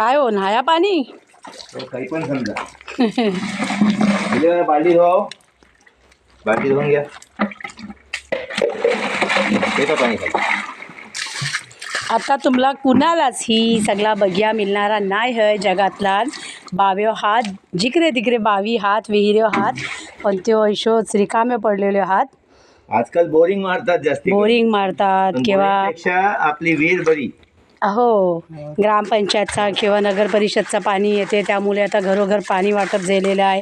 काय हो नाया पाणी तो काही पण समजा. बाल्टी धुवाव, बाल्टी धुवून घ्या. येतं पाणी खाली. आता तुम्हाला कुणालाच ही सगळा बघ्या मिळणारा नाही है जगातला. बाव्यो हात जिकडे तिकडे बावी हात विहिऱ्यो हात पण त्यो अशोच रिकामे पडलेले हात. आजकाल बोरिंग मारतात जास्ती. बोरिंग मारतात पण किंवा बोरिंगपेक्षा आपली विहीर बरी. हो ग्रामपंचायतचा किंवा नगर परिषदचा पाणी येते त्यामुळे आता घरोघर पाणी वाटप झालेलं आहे.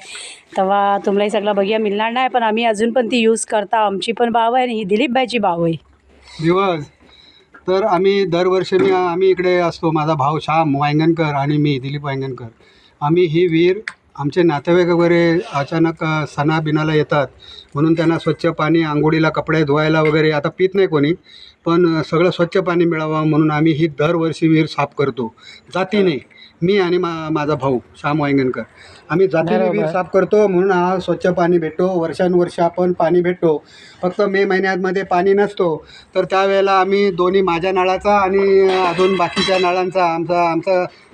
तेव्हा तुम्हालाही सगळा बघ्या मिळणार नाही पण आम्ही अजून पण ती यूज करता. आमची पण बाव आहे आणि ही दिलीपबाईची बाव आहे. दिवस तर आम्ही दरवर्षी आम्ही इकडे असतो. माझा भाऊ श्याम वांगणकर आणि मी दिलीप वांगणकर. आम्ही ही विहीर आमचे नातेवाईक वगैरे अचानक सणाबिनाला येतात म्हणून त्यांना स्वच्छ पाणी आंघोळीला कपडे धुवायला वगैरे आता पित नाही कोणी पण सगळं स्वच्छ पाणी मिळावं म्हणून आम्ही ही दरवर्षी विहीर साफ करतो जातीने. मी आणि माझा भाऊ श्याम वांगणकर आम्ही जातीने विहीर साफ करतो म्हणून हा स्वच्छ पाणी भेटतो. वर्षानुवर्ष आपण पाणी भेटतो. फक्त मे महिन्यामध्ये पाणी नसतो तर त्यावेळेला आम्ही दोन्ही माझ्या नळाचा आणि अजून बाकीच्या नळांचा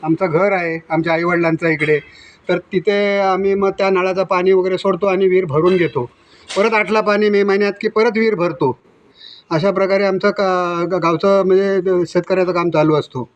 आमचं घर आहे आमच्या आईवडिलांचं इकडे तर तिथे आम्ही मग त्या नळाचं पाणी वगैरे सोडतो आणि विहीर भरून घेतो. परत आटला पाणी मे महिन्यात की परत विहीर भरतो. अशा प्रकारे आमचं गावचं म्हणजे शेतकऱ्याचं काम चालू असतो.